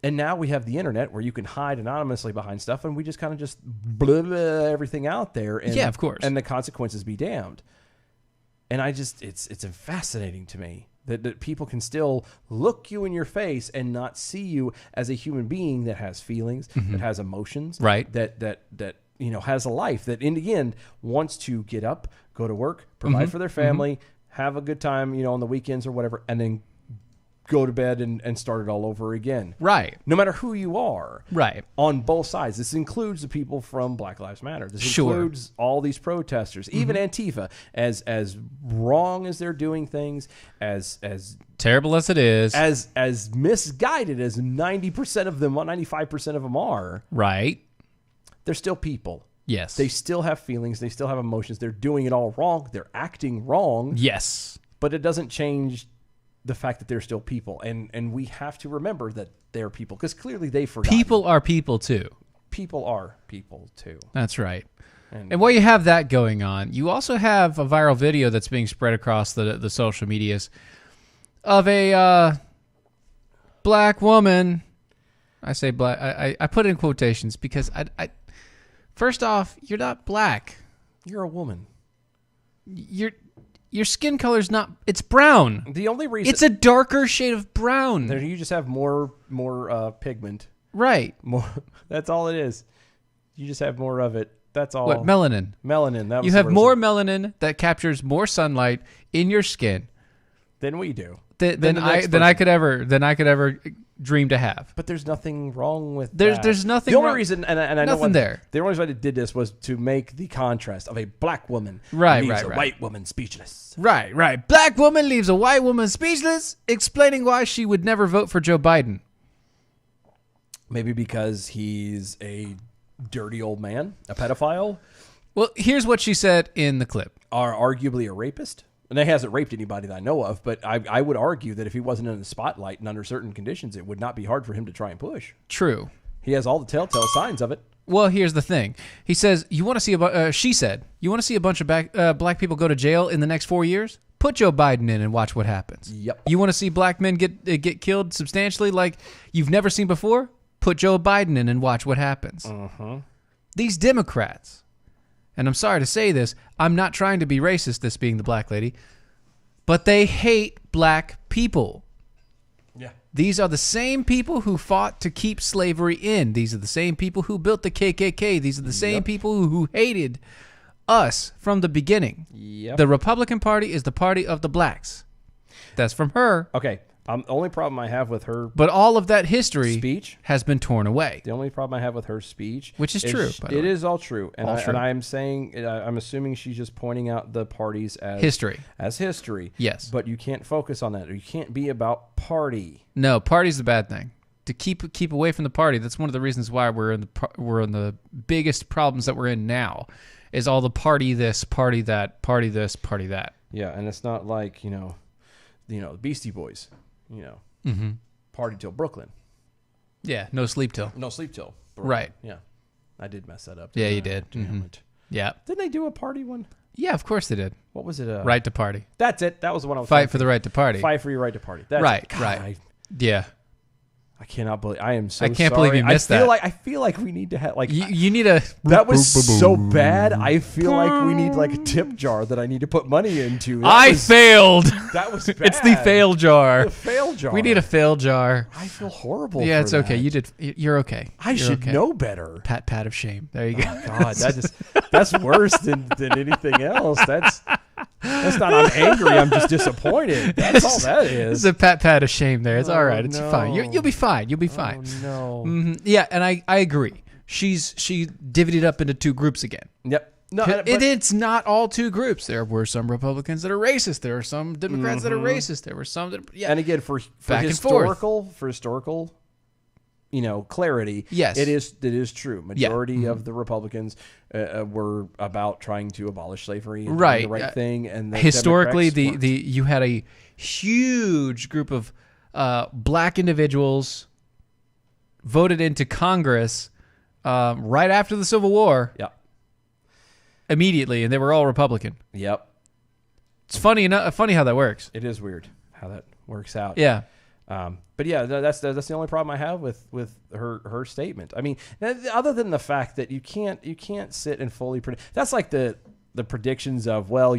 And now we have the internet where you can hide anonymously behind stuff, and we just kind of just blah, blah, everything out there. And, yeah, of course. And the consequences be damned. And it's fascinating to me that people can still look you in your face and not see you as a human being that has feelings, that has emotions, right? That has a life, that in the end wants to get up, go to work, provide for their family, have a good time, on the weekends or whatever, and then go to bed and start it all over again. Right. No matter who you are. Right. On both sides. This includes the people from Black Lives Matter. This includes all these protesters. Even Antifa. As wrong as they're doing things, as terrible as it is. As misguided as 90% of them, 95% of them are. Right. They're still people. Yes. They still have feelings. They still have emotions. They're doing it all wrong. They're acting wrong. Yes. But it doesn't change the fact that they're still people, and we have to remember that they're people because clearly they forgot. People are people too. People are people too. That's right. And while you have that going on, you also have a viral video that's being spread across the social medias of a black woman. I say black. I put it in quotations because I first off, you're not black. You're a woman. Your skin color's not. It's brown. The only reason It's a darker shade of brown. you just have more pigment. Right. More. That's all it is. You just have more of it. That's all. What, melanin? Melanin. That was You the have word. more melanin that captures more sunlight in your skin than we do. than the next I person. could ever dream to have. But there's nothing wrong with There's that. nothing The only wrong- reason, and I know nothing what, there. The only reason I did this was to make the contrast of a black woman Right, leaves right, a right. white woman speechless. Right. Black woman leaves a white woman speechless, explaining why she would never vote for Joe Biden. Maybe because he's a dirty old man, a pedophile, Well, here's what she said in the clip. or arguably a rapist. And he hasn't raped anybody that I know of, but I would argue that if he wasn't in the spotlight and under certain conditions, it would not be hard for him to try and push. True. He has all the telltale signs of it. Well, here's the thing. He says, "You want to see she said, "You want to see a bunch of black people go to jail in the next 4 years? Put Joe Biden in and watch what happens." Yep. You want to see black men get killed substantially like you've never seen before? Put Joe Biden in and watch what happens. These Democrats, and I'm sorry to say this, I'm not trying to be racist, this being the black lady, but they hate black people. Yeah. These are the same people who fought to keep slavery in. These are the same people who built the KKK. These are the same people who hated us from the beginning. Yep. The Republican Party is the party of the blacks. That's from her. Okay. The only problem I have with her But all of that history speech, has been torn away. the only problem I have with her speech, Which is true, by the It way. is all true, and All true. I'm saying, I'm assuming she's just pointing out the parties as History. as history. Yes. but you can't focus on that. You can't be about party. No, party's the bad thing. To keep away from the party. That's one of the reasons why we're in the biggest problems that we're in now. Is all the party this, party that, party this, party that. Yeah, and it's not like the Beastie Boys, party till Brooklyn, Yeah, no sleep till. no sleep till Brooklyn. Right. Yeah, I did mess that up. Yeah, didn't you I? did. Damn Mhm. it. Yeah. Didn't they do a party one? Yeah, of course they did. What was it? Right to party. That's it. That was the one I was Fight trying for to the right to party. Fight for your right to party. That's Right, it. God, right. Yeah. I cannot believe. I am so. I can't believe sorry. you missed I feel that. I feel like we need to have You need a... That was so bad. I feel like we need like a tip jar that I need to put money into. failed. That was bad. It's the fail jar. The fail jar. We need a fail jar. I feel horrible. Yeah, for it's okay. that. You're okay. I You're should okay. know better. Pat of shame. There you go. God, that's worse than anything else. That's not. I'm angry. I'm just disappointed. That's all that It's is. a pat of shame there. It's all right. It's no. fine. You'll be fine. You'll be fine. Oh, no. Mhm. Yeah, and I agree. She divvied it up into two groups again. Yep. No, It's not all two groups. There were some Republicans that are racist. There are some Democrats that are racist. There were some that and again for Back and forth. historical clarity, Yes. it is true. Majority of the Republicans were about trying to abolish slavery and doing Right. the right thing, and the historically Democrats weren't. you had a huge group of black individuals voted into Congress right after the Civil War immediately, and they were all Republican. Yep. It's funny how that works. It is weird how that works out. Yeah. But yeah, that's the only problem I have with her statement. I mean, other than the fact that you can't sit and fully predict. That's like the predictions of, well,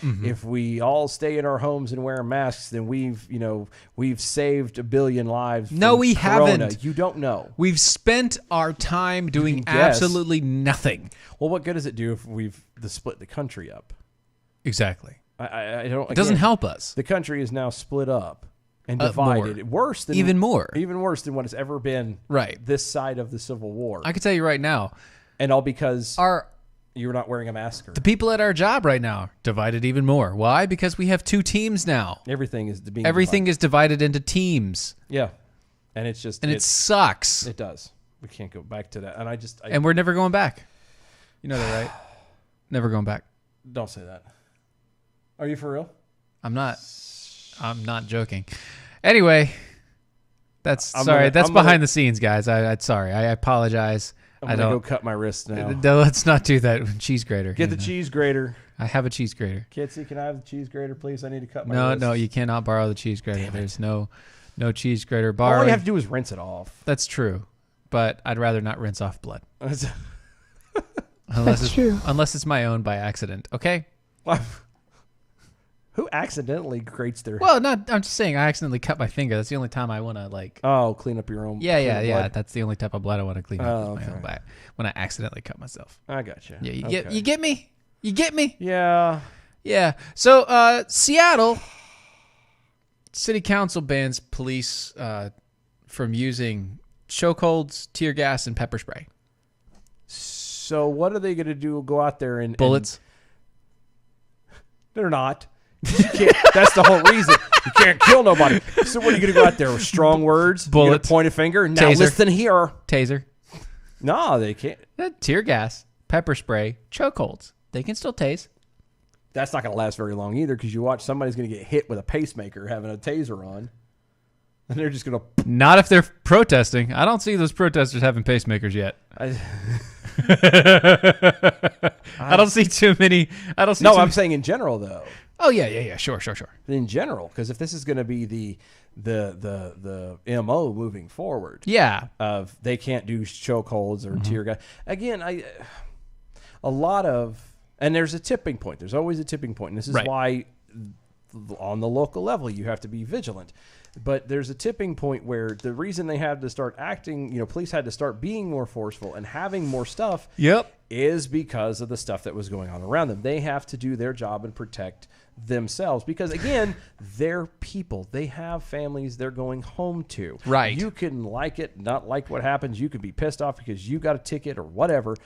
if we all stay in our homes and wear masks, then we've saved 1 billion lives. No, from we corona. haven't. You don't know. We've spent our time doing can guess. absolutely nothing. Well, what good does it do if we've split the country up? Exactly. I don't. It doesn't help us. The country is now split up and More. divided. Worse than Even more. Even worse than what has ever been. Right. This side of the Civil War. I can tell you right now, And all because our you're not wearing a mask. Or the people at our job right now are divided even more. Why? Because we have two teams now. everything is being Everything divided. is divided into teams, Yeah, and it's just and it sucks. it does. We can't go back to that. And I And we're never going back. You know that, right? Never going back. don't say that. Are you for real? I'm not joking. Anyway, that's I'm sorry. gonna- That's I'm gonna- behind the scenes, guys. Sorry. I apologize. I'm going to go cut my wrist now. No, let's not do that. Cheese grater. Get the cheese grater. I have a cheese grater. Kitsy, can I have the cheese grater, please? I need to cut my wrist. No, you cannot borrow the cheese grater. There's no cheese grater borrowing. All you have to do is rinse it off. That's true, but I'd rather not rinse off blood. That's true. Unless it's my own by accident. Okay. Who accidentally grates their? Well, not. I'm just saying. I accidentally cut my finger. That's the only time I want to like. Oh, clean up your own. Yeah. blood. That's the only type of blood I want to clean up. Oh, with my own okay. back when I accidentally cut myself. I got you. Yeah, you Okay. get. You get me. You get me. Yeah. Yeah. So, Seattle City Council bans police from using chokeholds, tear gas, and pepper spray. So what are they going to do? Go out there and Bullets. They're not. You can't, that's the whole reason. You can't kill nobody. So what are you going to go out there with strong words? Bullets. You gonna point a finger. Now Taser. listen here. Taser. No, they can't. Tear gas, pepper spray, chokeholds. They can still tase. That's not going to last very long either, because you watch somebody's going to get hit with a pacemaker having a taser on, and they're just going to. Not if they're protesting. I don't see those protesters having pacemakers yet. I don't see too many. I don't see. No, too I'm saying in general though. Oh yeah. Sure. In general, because if this is going to be the MO moving forward, Yeah. of they can't do chokeholds or tear gas again. A lot of, and there's a tipping point. There's always a tipping point, and this is Right. why on the local level you have to be vigilant. But there's a tipping point where the reason they had to start acting, police had to start being more forceful and having more stuff. Yep. Is because of the stuff that was going on around them. They have to do their job and protect themselves because, again, they're people. They have families they're going home to. Right. You can like it, not like what happens. You can be pissed off because you got a ticket or whatever.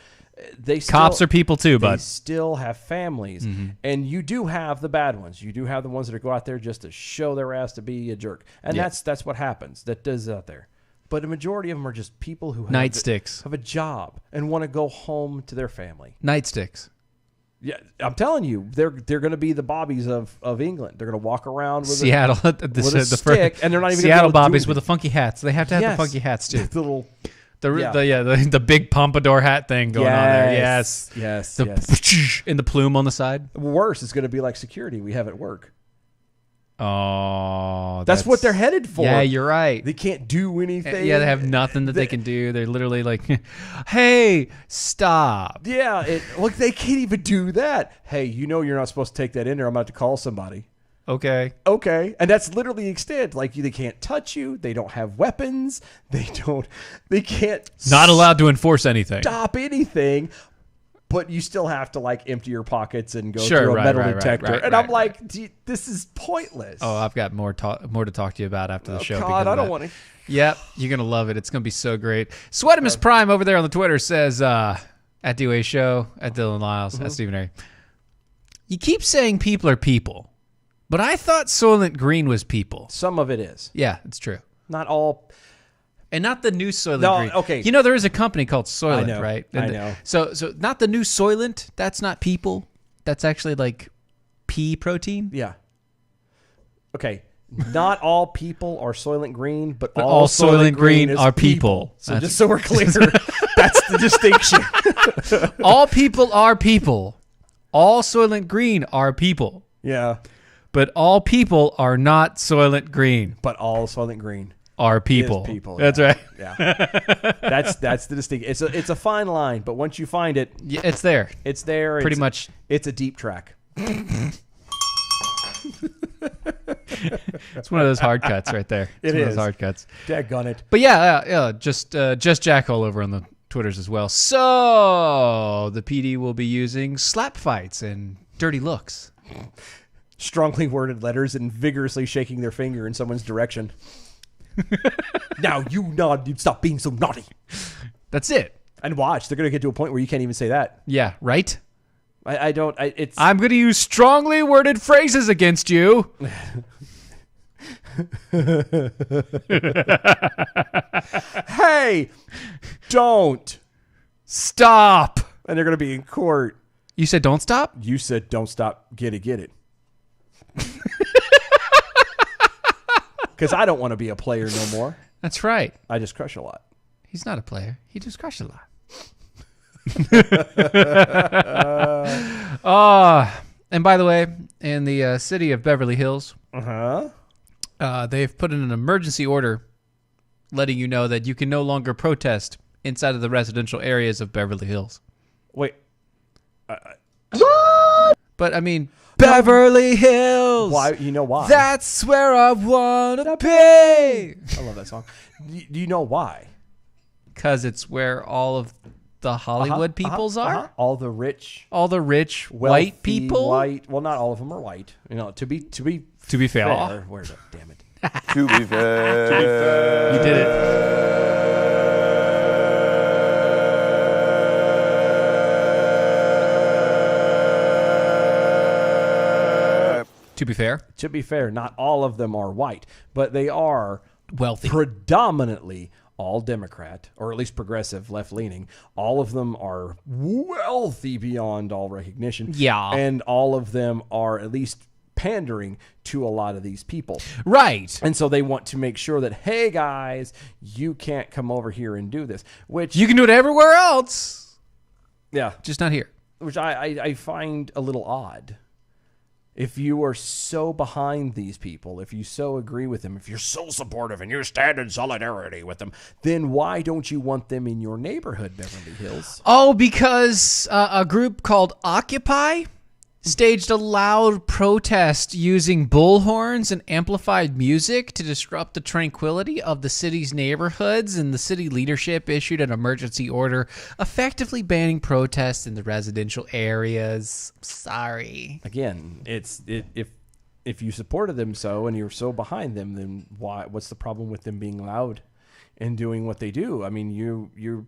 Cops are people too, they bud. still have families. And you do have the bad ones. You do have the ones that go out there just to show their ass to be a jerk. And Yeah. that's what happens. That does out there. But a majority of them are just people who Nightsticks. have a job and want to go home to their family. Nightsticks. Yeah, I'm telling you, they're going to be the Bobbies of England. They're going to walk around with Seattle with a stick, and they're not even Seattle gonna be able to do Bobbies with the funky hats. They have to have Yes. the funky hats too. the little The big pompadour hat thing going on there. Yes. yes. In the plume on the side. Worse, it's going to be like security we have at work. Oh, That's what they're headed for. Yeah, you're right. They can't do anything. Yeah, they have nothing that they can do. They're literally like, "Hey, stop." Yeah, look, they can't even do that. Hey, you're not supposed to take that in there. I'm about to call somebody. Okay. And that's literally the extent. Like, they can't touch you. They don't have weapons. They can't. Not allowed to enforce anything. Stop anything. But you still have to empty your pockets and go Sure, through a right, metal right, detector. right, and right, I'm like, this is pointless. Oh, I've got more to talk to you about after the show. God, because of I don't that. want to. Yep, you're gonna love it. It's gonna be so great. Sweatimus Prime over there on the Twitter says at DOA Show, at Dylan Lyles, at Stephen A. You keep saying people are people, but I thought Soylent Green was people. Some of it is. Yeah, it's true. Not all. And not the new Soylent No, Green. okay. There is a company called Soylent, I know, right? I know. So not the new Soylent. That's not people. That's actually like pea protein. Yeah. Okay. Not all people are Soylent Green, but all Soylent Green is are people. So just so we're clear, that's the distinction. All people are people. All Soylent Green are people. Yeah. But all people are not Soylent Green. But all Soylent Green are people. is people. That's yeah. right. Yeah. That's the distinction. It's a fine line, but once you find it, Yeah, it's there. it's there. Pretty much. It's a deep track. It's one of those hard cuts right there. It's It one of is. those hard cuts. Daggone it. But yeah, just Jackhole over on the Twitters as well. So the PD will be using slap fights and dirty looks. Strongly worded letters and vigorously shaking their finger in someone's direction. Now you stop being so naughty. That's it. And watch, they're going to get to a point where you can't even say that. Yeah, right? I'm going to use strongly worded phrases against you. Hey, don't. Stop. And they're going to be in court. You said don't stop? You said don't stop. Get it. Because I don't want to be a player no more. That's right. I just crush a lot. He's not a player. He just crushed a lot. And by the way, in the city of Beverly Hills, they've put in an emergency order letting you know that you can no longer protest inside of the residential areas of Beverly Hills. Wait. But, I mean, Beverly Hills. Why? You know why? That's where I want to be. I love that song. Do you know why? Because it's where all of the Hollywood peoples are. All the rich, White wealthy, people. White. Well, not all of them are white. You know, to be fair. Where's it? Damn it. To be fair. You did it. To be fair, not all of them are white, but they are wealthy. Predominantly all Democrat, or at least progressive, left-leaning. All of them are wealthy beyond all recognition. Yeah. And all of them are at least pandering to a lot of these people. Right. And so they want to make sure that, hey, guys, you can't come over here and do this. Which You can do it everywhere else. Yeah. Just not here. Which I find a little odd. If you are so behind these people, if you so agree with them, if you're so supportive and you stand in solidarity with them, then why don't you want them in your neighborhood, Beverly Hills? Oh, because a group called Occupy staged a loud protest using bullhorns and amplified music to disrupt the tranquility of the city's neighborhoods, and the city leadership issued an emergency order effectively banning protests in the residential areas. Sorry. Again, if you supported them so and you're so behind them, then what's the problem with them being loud and doing what they do? I mean, you're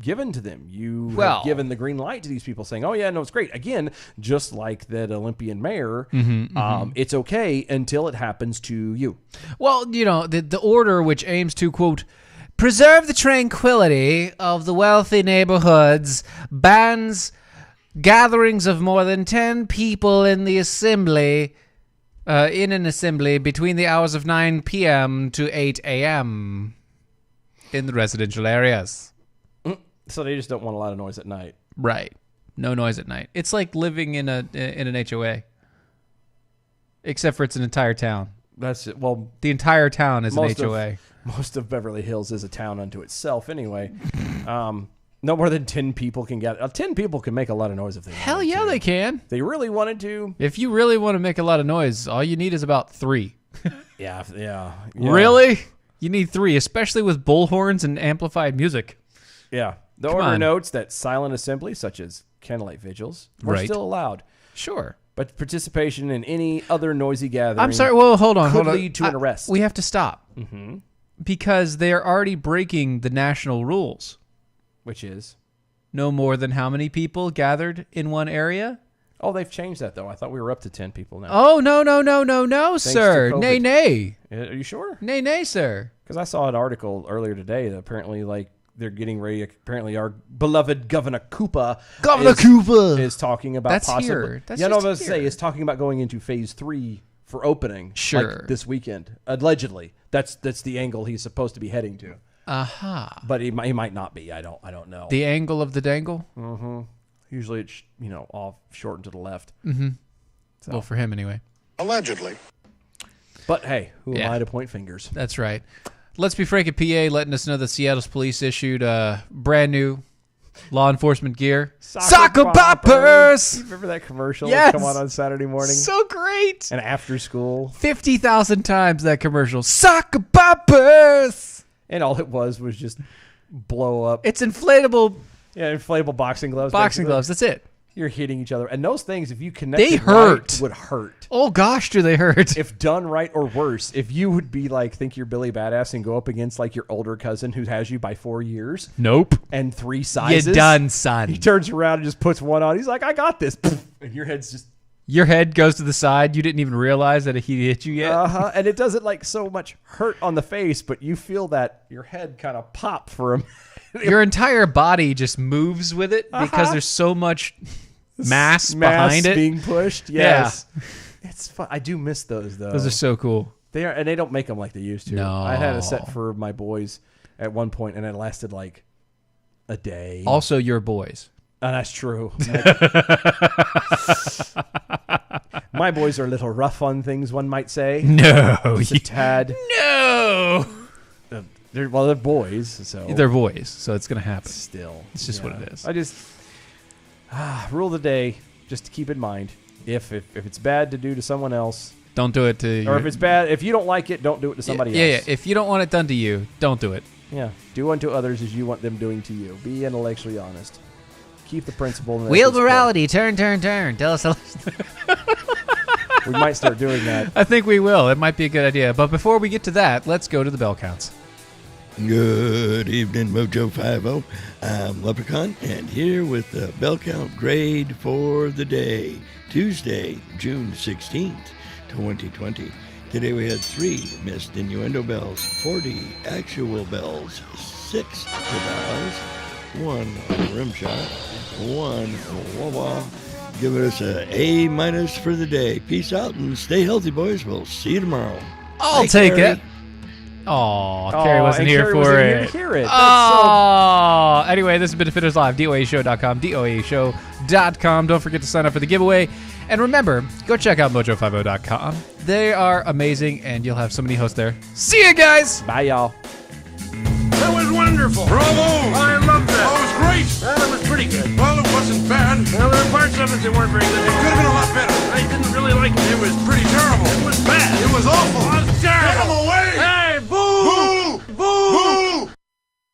given to them. You have given the green light to these people saying, oh, yeah, no, it's great. Again, just like that Olympian mayor, it's okay until it happens to you. Well, you know, the order, which aims to, quote, preserve the tranquility of the wealthy neighborhoods, bans gatherings of more than 10 people in the assembly, in an assembly between the hours of 9 p.m. to 8 a.m. in the residential areas. So they just don't want a lot of noise at night. Right. No noise at night. It's like living in an HOA. Except for it's an entire town. That's it. Well, the entire town is an HOA. Most of Beverly Hills is a town unto itself anyway. No more than 10 people can get... 10 people can make a lot of noise if they Hell wanted yeah, to. they can. They really wanted to. If you really want to make a lot of noise, all you need is about 3. Yeah. Really? You need 3, especially with bullhorns and amplified music. Yeah. The order notes that silent assemblies, such as candlelight vigils, are still allowed. Sure. But participation in any other noisy gathering... I'm sorry, well, hold on. ...could lead to an arrest. We have to stop. Mm-hmm. Because they're already breaking the national rules. Which is? No more than how many people gathered in one area? Oh, they've changed that, though. I thought we were up to 10 people now. Oh, no, sir. Nay. Are you sure? Nay, sir. Because I saw an article earlier today that apparently, like, they're getting ready. Apparently, our beloved Governor Cooper is talking about possibly. I was going to say is talking about going into phase 3 for opening. Sure, like this weekend. Allegedly, that's the angle he's supposed to be heading to. Aha. But he might not be. I don't know. The angle of the dangle. Mm-hmm. Usually it's off short and to the left. Mm-hmm. So. Well, for him anyway. Allegedly. But hey, who am I to point fingers? That's right. Let's Be Frank at PA letting us know that Seattle's police issued brand new law enforcement gear. Soccer poppers! You remember that commercial yes. that come on Saturday morning? So great! And after school. 50,000 times that commercial. Soccer poppers! And all it was just blow up. It's inflatable. Yeah, inflatable boxing gloves. Boxing gloves, that's it. You're hitting each other. And those things, if you connect they hurt. Right, would hurt. Oh, gosh, do they hurt. If done right or worse, if you would be like, think you're Billy Badass and go up against like your older cousin who has you by 4 years. Nope. And 3 sizes. You done, son. He turns around and just puts one on. He's like, I got this. And your head's just... Your head goes to the side. You didn't even realize that he hit you yet. And it doesn't like so much hurt on the face, but you feel that your head kind of pop for him. Your entire body just moves with it because there's so much... Mass behind it being pushed. Yes. Yeah. It's fun. I do miss those though. Those are so cool. They are, and they don't make them like they used to. No. I had a set for my boys at one point and it lasted like a day. Also, your boys. That's true. My boys are a little rough on things, one might say. No. Just a tad. No. They're boys, so They're boys, so it's going to happen. still. It's just what it is. I just rule of the day, just to keep in mind, if it's bad to do to someone else, Don't do it to or if it's bad, if you don't like it, don't do it to somebody else. Yeah. If you don't want it done to you, don't do it. Yeah. Do unto others as you want them doing to you. Be intellectually honest. Keep the principle. And Wheel ethics morality, turn. Tell us. We might start doing that. I think we will. It might be a good idea. But before we get to that, let's go to the bell counts. Good evening, Mojo 50. I'm Leprechaun, and here with the bell count grade for the day, Tuesday, June 16th, 2020. Today we had 3 missed innuendo bells, 40 actual bells, 6 pedals, 1 rim shot, 1 wah-wah. Give us a A- for the day. Peace out and stay healthy, boys. We'll see you tomorrow. I'll Bye, take Carrie. it. Oh, Carrie wasn't and here Carrie for wasn't it. here to hear it. That's Oh, anyway, this has been Defenders Live, DOAShow.com, DOAShow.com. Don't forget to sign up for the giveaway. And remember, go check out Mojo50.com. They are amazing, and you'll have so many hosts there. See you guys! Bye, y'all. That was wonderful. Bravo! I loved that. Oh, it was great. Well, it was pretty good. Well, it wasn't bad. Well, there were parts of it that weren't very good. It could have been a lot better. I didn't really like it. It was pretty terrible. It was bad. It was awful.